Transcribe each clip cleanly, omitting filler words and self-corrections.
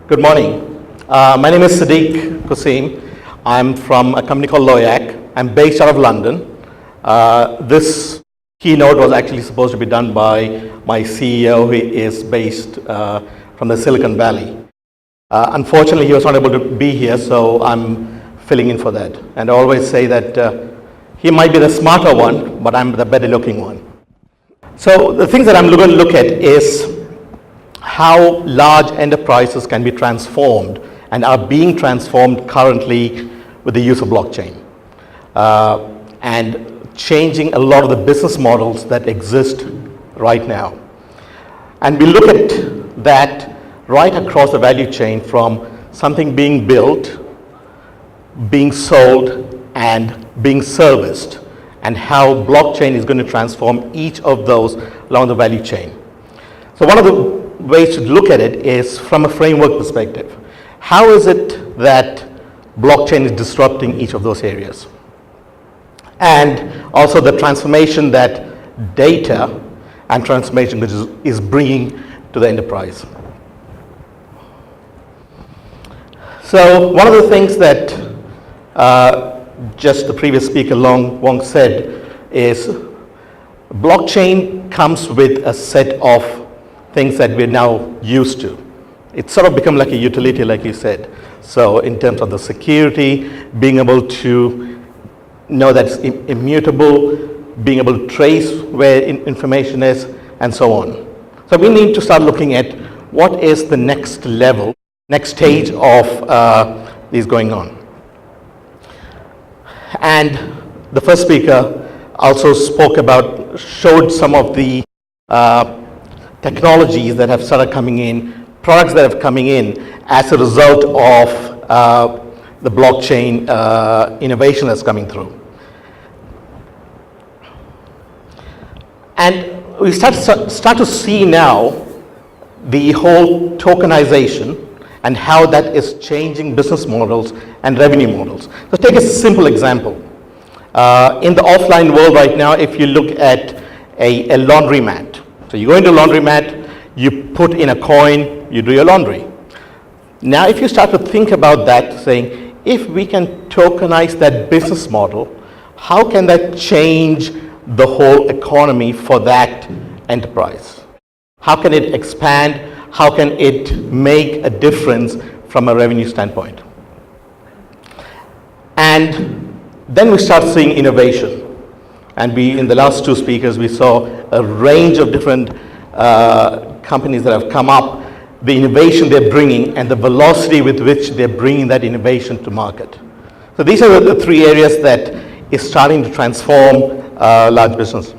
Good morning. My name is Sadiq Quasim. I'm from a company called Loyakk. I'm based out of London. This keynote was actually supposed to be done by my CEO, who is based from the Silicon Valley. Unfortunately, he was not able to be here, so I'm filling in for that. And I always say that he might be the smarter one, but I'm the better looking one. So the things that I'm going to look at is how large enterprises can be transformed and are being transformed currently with the use of blockchain, and changing a lot of the business models that exist right now. And we look at that right across the value chain, from something being built, being sold, and being serviced, and how blockchain is going to transform each of those along the value chain. So one of the ways to look at it is from a framework perspective. How is it that blockchain is disrupting each of those areas? And also the transformation that data and transformation is bringing to the enterprise. So one of the things that just the previous speaker Wong said is blockchain comes with a set of things that we're now used to. It's sort of become like a utility, like you said. So in terms of the security, being able to know that it's immutable, being able to trace where information is, and so on. So we need to start looking at what is the next level, next stage of these going on. And the first speaker also showed some of the technologies that have started coming in, products that have coming in as a result of the blockchain innovation that's coming through. And we start to see now the whole tokenization and how that is changing business models and revenue models. So take a simple example. In the offline world right now, if you look at a laundromat, so you go into a laundromat, you put in a coin, you do your laundry. Now if you start to think about that, saying, if we can tokenize that business model, how can that change the whole economy for that enterprise? How can it expand? How can it make a difference from a revenue standpoint? And then we start seeing innovation. And in the last two speakers, we saw a range of different companies that have come up, the innovation they're bringing, and the velocity with which they're bringing that innovation to market. So these are the three areas that is starting to transform large business.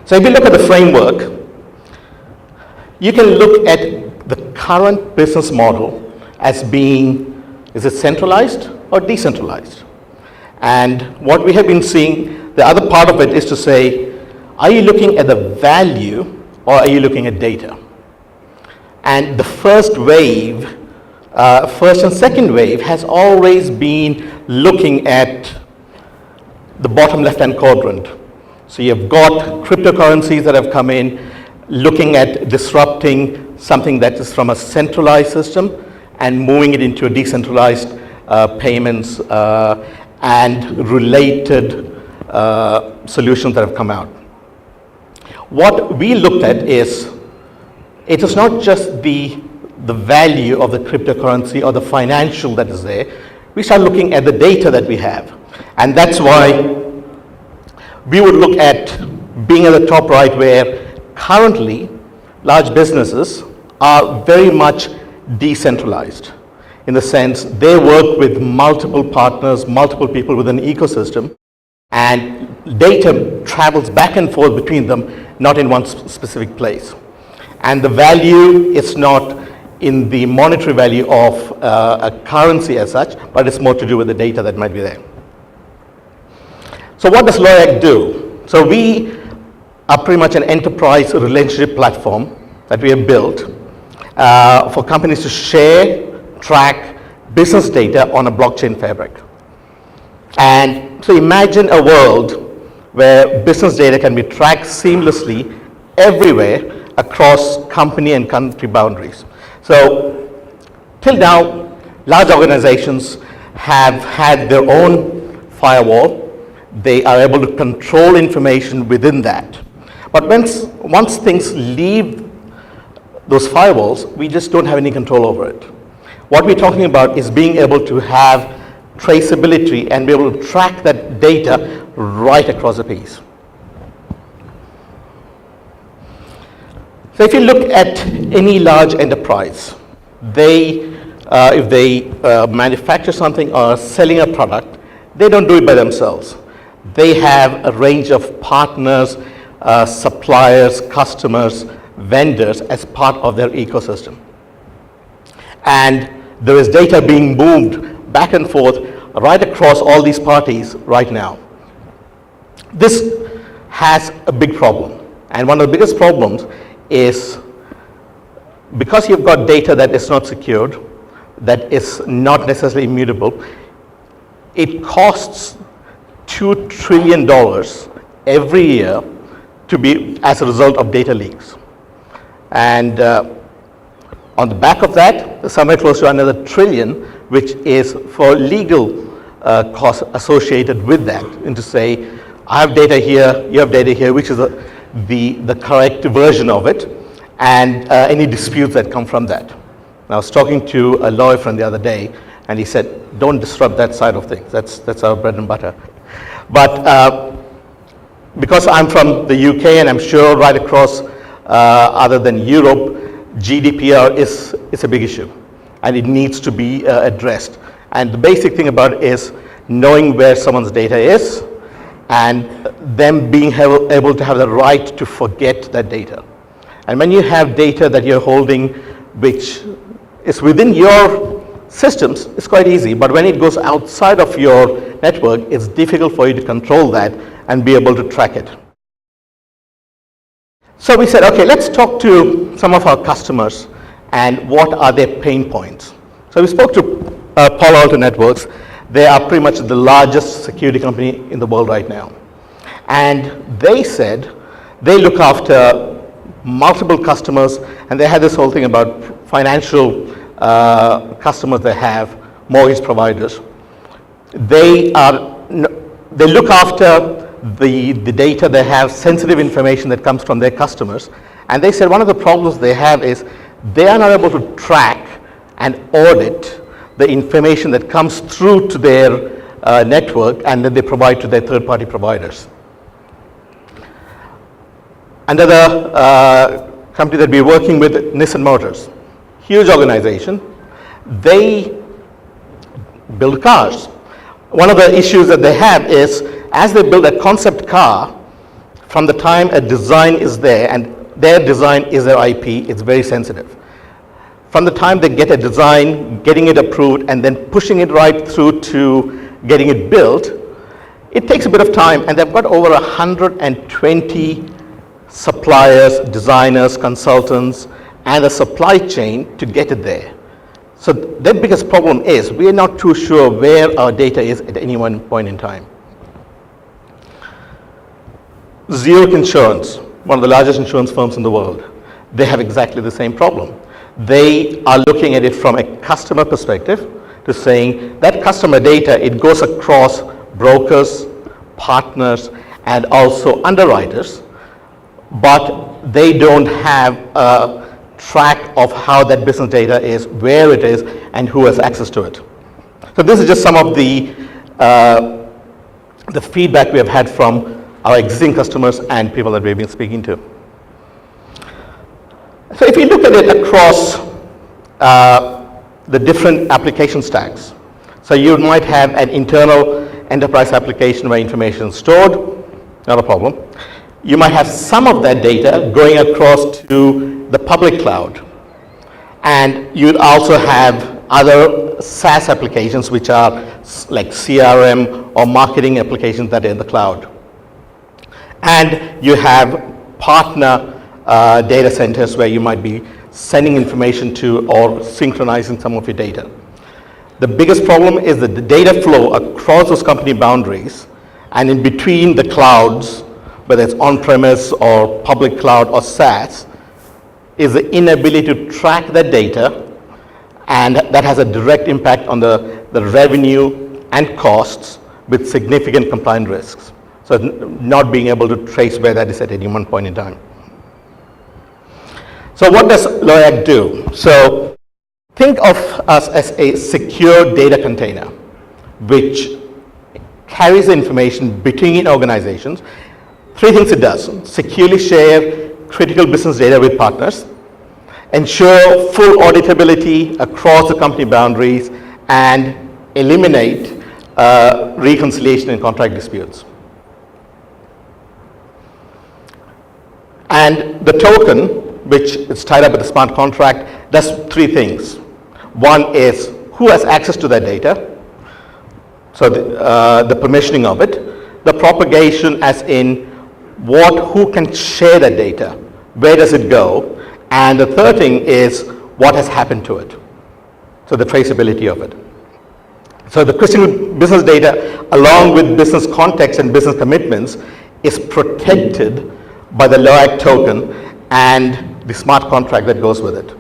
So if you look at the framework, you can look at the current business model as being, is it centralized or decentralized? And what we have been seeing, the other part of it is to say, are you looking at the value or are you looking at data? And the first and second wave has always been looking at the bottom left-hand quadrant. So you've got cryptocurrencies that have come in, looking at disrupting something that is from a centralized system and moving it into a decentralized payments and related solutions that have come out. What we looked at is, it is not just the value of the cryptocurrency or the financial that is there. We start looking at the data that we have. And that's why we would look at being at the top right, where currently large businesses are very much decentralized, in the sense they work with multiple partners, multiple people within an ecosystem, and data travels back and forth between them, not in one specific place. And the value is not in the monetary value of a currency as such, but it's more to do with the data that might be there. So what does Loyakk do? So we are pretty much an enterprise relationship platform that we have built for companies to share, track business data on a blockchain fabric. And so imagine a world where business data can be tracked seamlessly everywhere across company and country boundaries. So till now, large organizations have had their own firewall. They are able to control information within that. But once things leave those firewalls, we just don't have any control over it. What we're talking about is being able to have traceability and be able to track that data right across the piece. So if you look at any large enterprise, if they manufacture something or are selling a product, they don't do it by themselves. They have a range of partners, suppliers, customers, vendors as part of their ecosystem. And there is data being moved back and forth right across all these parties right now. This has a big problem. And one of the biggest problems is because you've got data that is not secured, that is not necessarily immutable, it costs $2 trillion every year to be as a result of data leaks. And on the back of that, somewhere close to another trillion, which is for legal costs associated with that, and to say, I have data here, you have data here, which is the correct version of it, and any disputes that come from that. I was talking to a lawyer friend the other day, and he said, don't disrupt that side of things. That's our bread and butter. But because I'm from the UK, and I'm sure right across other than Europe, GDPR is a big issue, and it needs to be addressed. And the basic thing about it is knowing where someone's data is, and them being able to have the right to forget that data. And when you have data that you're holding, which is within your systems, it's quite easy. But when it goes outside of your network, it's difficult for you to control that and be able to track it. So we said, okay, let's talk to some of our customers and what are their pain points. So we spoke to Palo Alto Networks. They are pretty much the largest security company in the world right now. And they said they look after multiple customers, and they had this whole thing about financial customers they have, mortgage providers. They look after the data, they have sensitive information that comes from their customers. And they said one of the problems they have is they are not able to track and audit the information that comes through to their network and that they provide to their third-party providers. Another company that we're working with, Nissan Motors, huge organization. They build cars. One of the issues that they have is as they build a concept car, from the time a design is there, and their design is their IP, it's very sensitive. From the time they get a design, getting it approved, and then pushing it right through to getting it built, it takes a bit of time, and they've got over 120 suppliers, designers, consultants, and a supply chain to get it there. So their biggest problem is we are not too sure where our data is at any one point in time. Zurich Insurance, one of the largest insurance firms in the world, they have exactly the same problem. They are looking at it from a customer perspective to saying that customer data, it goes across brokers, partners, and also underwriters, but they don't have a track of how that business data is, where it is, and who has access to it. So this is just some of the feedback we have had from our existing customers and people that we've been speaking to. So if you look at it across the different application stacks, so you might have an internal enterprise application where information is stored, not a problem. You might have some of that data going across to the public cloud. And you'd also have other SaaS applications which are like CRM or marketing applications that are in the cloud. And you have partner data centers where you might be sending information to or synchronizing some of your data. The biggest problem is that the data flow across those company boundaries and in between the clouds, whether it's on-premise or public cloud or SaaS, is the inability to track that data, and that has a direct impact on the revenue and costs with significant compliance risks. So not being able to trace where that is at any one point in time. So what does Loyakk do? So think of us as a secure data container which carries information between organizations. Three things it does: securely share critical business data with partners, ensure full auditability across the company boundaries, and eliminate reconciliation and contract disputes. And the token, which is tied up with the smart contract, does three things. One is who has access to that data, so the permissioning of it, the propagation as in who can share that data, where does it go, and the third thing is what has happened to it, so the traceability of it. So the critical business data, along with business context and business commitments, is protected by the Loyakk token and the smart contract that goes with it.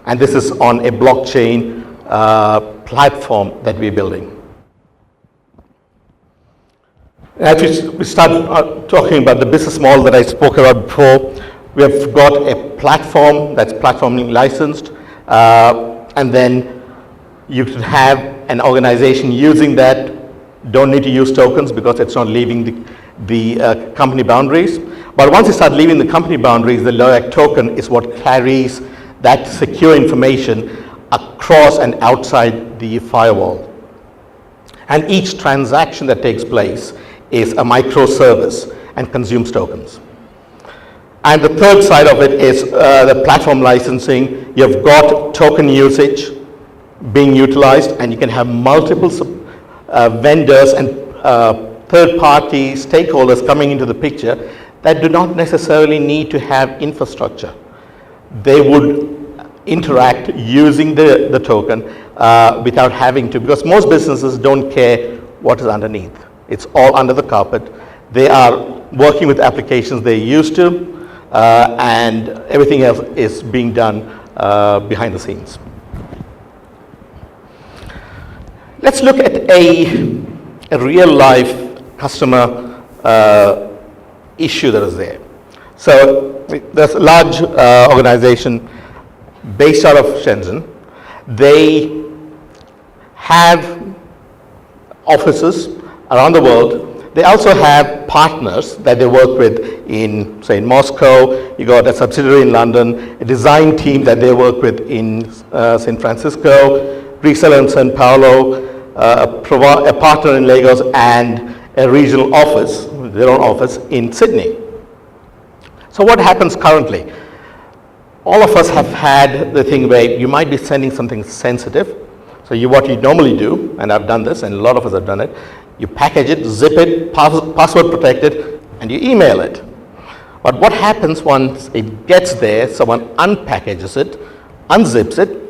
And this is on a blockchain platform that we're building. As we start talking about the business model that I spoke about before, we have got a platform that's platforming licensed, and then you can have an organization using that, don't need to use tokens because it's not leaving the company boundaries. But once you start leaving the company boundaries, the Loyakk token is what carries that secure information across and outside the firewall. And each transaction that takes place is a microservice and consumes tokens. And the third side of it is the platform licensing. You've got token usage being utilized, and you can have multiple vendors and third-party stakeholders coming into the picture that do not necessarily need to have infrastructure. They would interact using the token without having to, because most businesses don't care what is underneath. It's all under the carpet. They are working with applications they're used to, and everything else is being done behind the scenes. Let's look at a real-life customer issue that is there. So there's a large organization based out of Shenzhen. They have offices around the world. They also have partners that they work with in, say, in Moscow. You got a subsidiary in London, a design team that they work with in San Francisco, reseller in Sao Paulo, a partner in Lagos, and a regional office, their own office in Sydney. So what happens currently? All of us have had the thing where you might be sending something sensitive. So what you normally do, and I've done this, and a lot of us have done it, you package it, zip it, password protect it, and you email it. But what happens once it gets there, someone unpackages it, unzips it,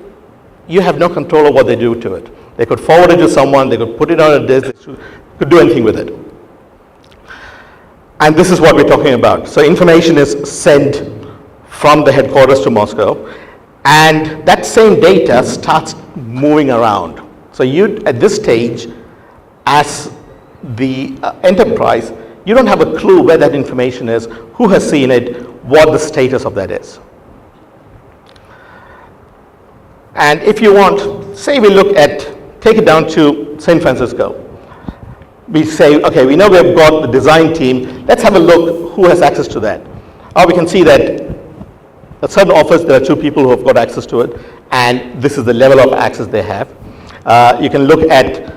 you have no control of what they do to it. They could forward it to someone, they could put it on a disk, they could do anything with it. And this is what we're talking about. So information is sent from the headquarters to Moscow, and that same data starts moving around. So you, at this stage, as the enterprise, you don't have a clue where that information is, who has seen it, what the status of that is. And if you want, say we look at, take it down to San Francisco. We say, okay, we know we've got the design team, let's have a look who has access to that. Or we can see that a certain office, there are 2 people who have got access to it, and this is the level of access they have. You can look at,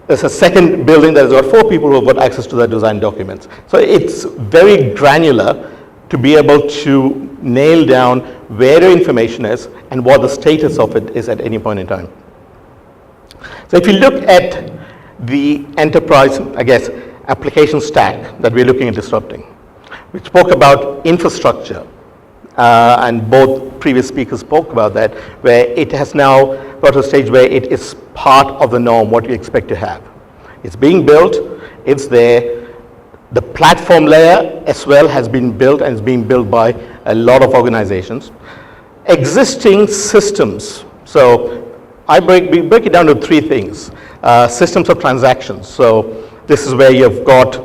there's a second building that has got 4 people who have got access to the design documents. So it's very granular to be able to nail down where the information is and what the status of it is at any point in time. So if you look at the enterprise, I guess, application stack that we're looking at disrupting, we spoke about infrastructure, and both previous speakers spoke about that, where it has now got to a stage where it is part of the norm, what we expect to have. It's being built, it's there. The platform layer as well has been built, and is being built by a lot of organizations. existing systems. So we break it down to three things. Systems of transactions. So this is where you've got